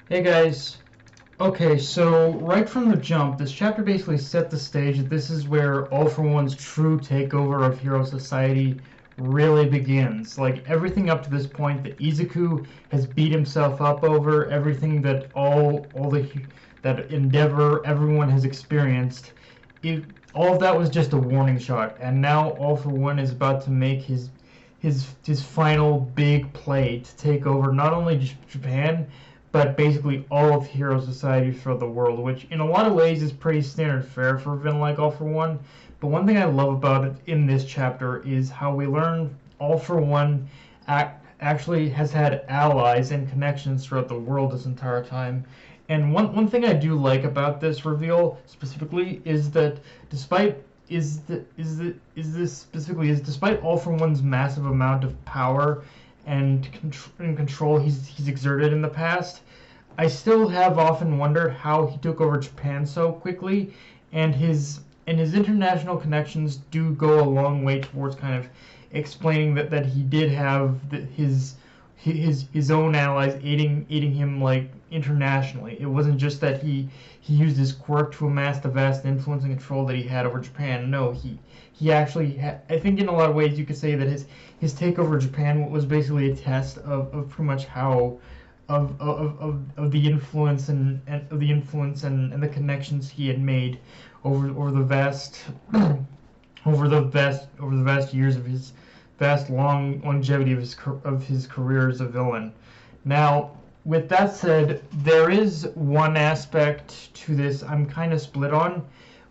Hey guys. Okay, so right from the jump, this chapter basically set the stage that this is where All for One's true takeover of Hero Society really begins. Like everything up to this point that Izuku has beat himself up over, everything that all the that Endeavor everyone has experienced, it, all of that was just a warning shot, and now All for One is about to make his final big play to take over not only Japan but basically all of Hero Society throughout the world, which in a lot of ways is pretty standard fare for a villain like All for One. But one thing I love about it in this chapter is how we learn All for One actually has had allies and connections throughout the world this entire time. And one thing I do like about this reveal specifically is that despite despite All for One's massive amount of power and control he's exerted in the past, I still have often wondered how he took over Japan so quickly, and his international connections do go a long way towards kind of explaining that he did have his own allies aiding him like internationally. It wasn't just that he used his quirk to amass the vast influence and control that he had over Japan. No, he actually had, I think in a lot of ways you could say that his takeover of Japan was basically a test of pretty much how of the influence and the connections he had made over the vast over the vast years of his vast longevity of his career as a villain. Now, with that said, there is one aspect to this I'm kind of split on,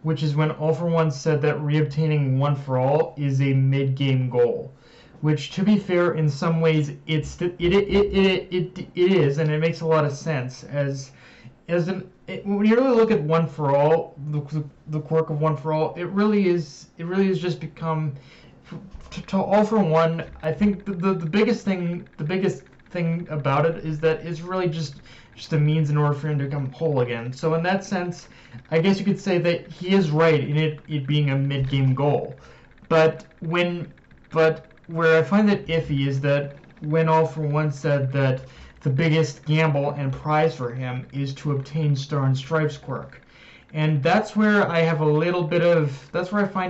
which is when All for One said that reobtaining One for All is a mid-game goal, which, to be fair, in some ways it is, and it makes a lot of sense when you really look at One for All, the quirk of One for All, it really is just become to All for One. I think the biggest thing about it is that it's really just a means in order for him to become whole again. So in that sense, I guess you could say that he is right in it being a mid-game goal. But where I find it iffy is that when All for One said that the biggest gamble and prize for him is to obtain Star and Stripes quirk. And that's where I find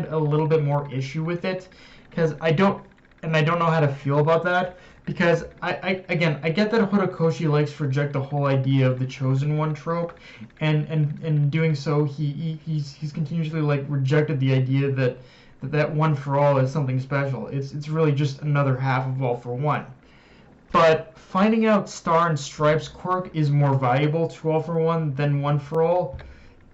a little bit more issue with it, because I don't know how to feel about that, because I get that Horikoshi likes to reject the whole idea of the chosen one trope, and in doing so he's continuously like rejected the idea that One for All is something special. It's really just another half of All for One. But finding out Star and Stripes quirk is more valuable to All for One than One for All,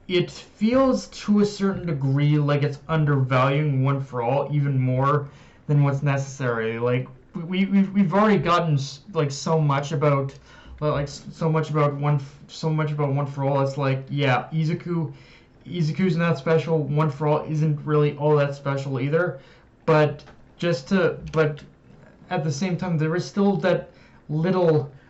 it feels to a certain degree like it's undervaluing One for All even more than what's necessary. Like we've already gotten like so much about One for All. It's like, yeah, Izuku's not special. One for All isn't really all that special either. But at the same time, there was still that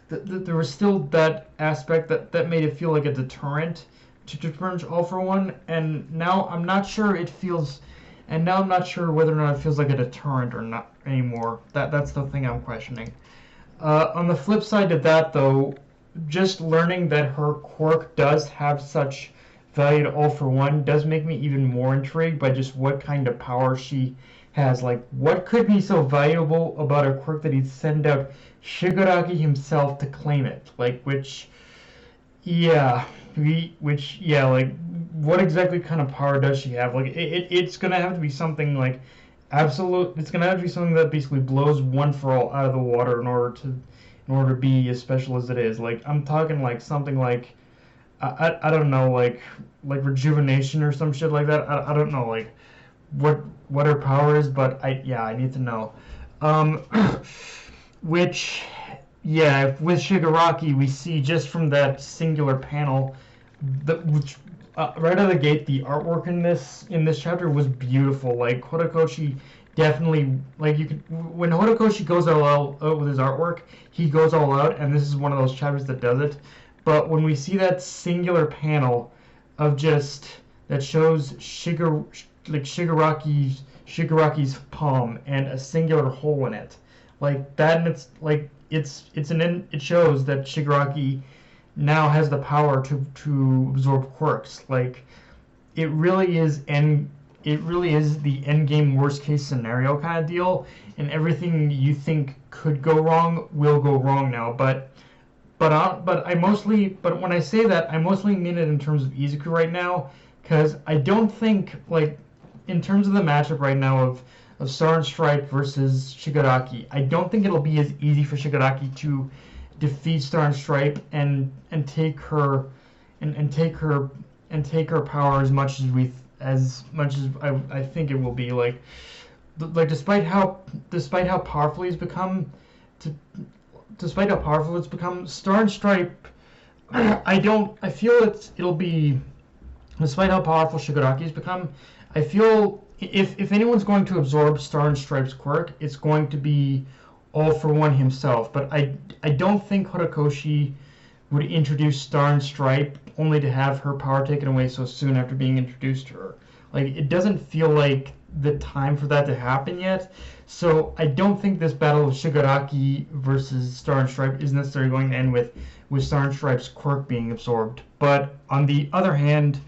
there was still that aspect that made it feel like a deterrent to Purge All for One, and now I'm not sure whether or not it feels like a deterrent or not anymore. That's the thing I'm questioning. On the flip side of that, though, just learning that her quirk does have such value to All for One does make me even more intrigued by just what kind of power she has. Like, what could be so valuable about a quirk that he'd send out Shigaraki himself to claim it? Like, like, what exactly kind of power does she have? Like, it's gonna have to be something like absolute. It's gonna have to be something that basically blows One for All out of the water in order to be as special as it is. Like, I'm talking like something like I don't know, like rejuvenation or some shit like that. I don't know, like what her power is, but I need to know. Um, which, yeah, with Shigaraki, we see just from that singular panel, which right out of the gate, the artwork in this chapter was beautiful. Like Horikoshi definitely, like, you could, when Horikoshi goes all out with his artwork, he goes all out, and this is one of those chapters that does it. But when we see that singular panel of just that shows Shigaraki's palm and a singular hole in it, like that, and it shows that Shigaraki now has the power to absorb quirks. Like, it really is the end game worst case scenario kind of deal, and everything you think could go wrong will go wrong now. But when I say that, I mostly mean it in terms of Izuku right now, because I don't think, like, in terms of the matchup right now of Star and Stripe versus Shigaraki, I don't think it'll be as easy for Shigaraki to defeat Star and Stripe and take her power as much as I think it will be. Like despite how powerful he's become, despite how powerful it's become, Star and Stripe, I feel it'll be, despite how powerful Shigaraki's become, I feel if anyone's going to absorb Star and Stripe's quirk, it's going to be All For One himself. But I don't think Horikoshi would introduce Star and Stripe only to have her power taken away so soon after being introduced to her. Like, it doesn't feel like the time for that to happen yet. So I don't think this battle of Shigaraki versus Star and Stripe is necessarily going to end with Star and Stripe's quirk being absorbed. But on the other hand,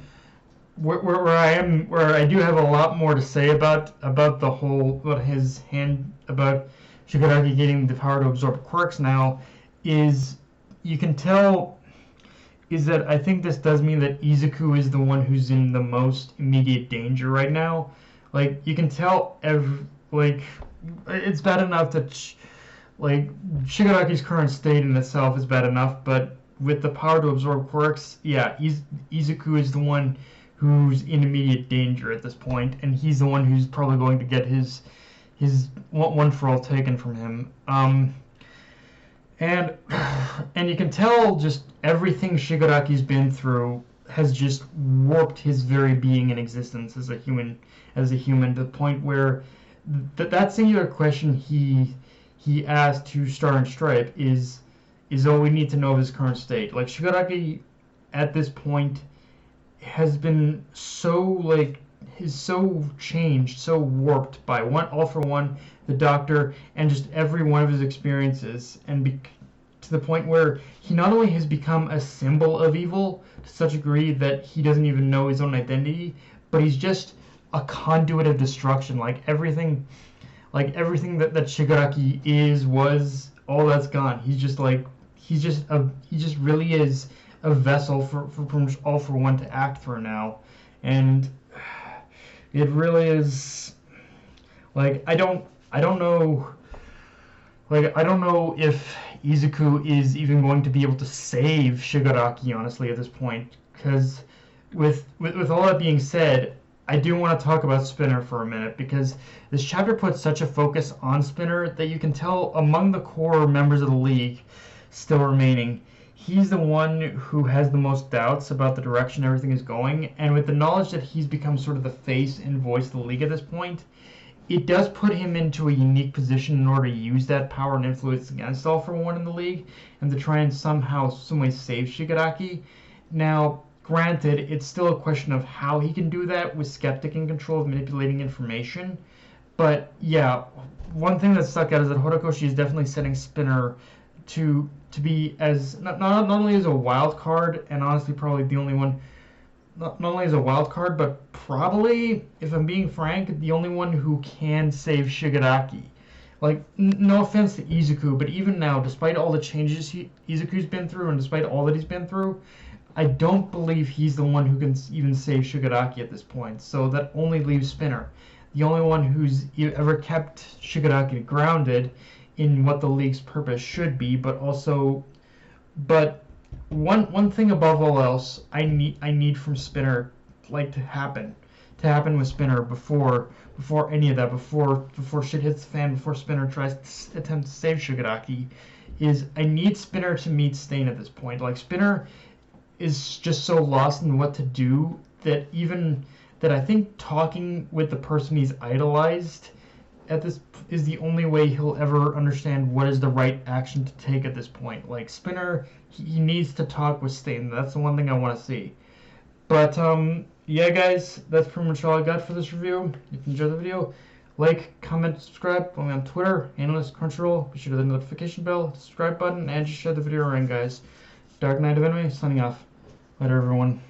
where I do have a lot more to say about the whole about Shigaraki getting the power to absorb quirks now, is you can tell is that I think this does mean that Izuku is the one who's in the most immediate danger right now. Like, you can tell it's bad enough that Shigaraki's current state in itself is bad enough, but with the power to absorb quirks, yeah, Izuku is the one who's in immediate danger at this point, and he's the one who's probably going to get his one for all taken from him. And you can tell just everything Shigaraki's been through has just warped his very being and existence as a human to the point where that singular question he asked to Star and Stripe is all we need to know of his current state. Like, Shigaraki at this point has been so changed, so warped by All For One, the Doctor, and just every one of his experiences, and to the point where he not only has become a symbol of evil to such a degree that he doesn't even know his own identity, but he's just a conduit of destruction. Like everything that Shigaraki was, all that's gone. He just really is a vessel for All For One to act through now, and it really is, like, I don't know if Izuku is even going to be able to save Shigaraki, honestly, at this point, because with all that being said, I do want to talk about Spinner for a minute, because this chapter puts such a focus on Spinner that you can tell among the core members of the League still remaining, he's the one who has the most doubts about the direction everything is going, and with the knowledge that he's become sort of the face and voice of the League at this point, it does put him into a unique position in order to use that power and influence against All For One in the League, and to try and some way save Shigaraki. Now, granted, it's still a question of how he can do that with Skeptic in control of manipulating information, but yeah, one thing that stuck out is that Horikoshi is definitely setting Spinner to be as not only as a wild card, and honestly probably the only one, not only as a wild card, but probably, if I'm being frank, the only one who can save Shigaraki. Like, no offense to Izuku, but even now, despite all the changes Izuku's been through, and despite all that he's been through, I don't believe he's the one who can even save Shigaraki at this point. So that only leaves Spinner, the only one who's ever kept Shigaraki grounded in what the League's purpose should be, but one thing above all else, I need from Spinner, like, to happen with Spinner before any of that, before shit hits the fan, before Spinner tries to attempt to save Shigaraki, is I need Spinner to meet Stain at this point. Like, Spinner is just so lost in what to do that I think talking with the person he's idolized at this is the only way he'll ever understand what is the right action to take at this point. Like, Spinner, he needs to talk with Stain. That's the one thing I want to see. But yeah, guys, that's pretty much all I got for this review. If you enjoyed the video, like, comment, subscribe. Follow me on Twitter, Analyst, Crunchyroll. Be sure to hit the notification bell, subscribe button, and just share the video around, guys. Dark Knight of Anime, signing off. Later, everyone.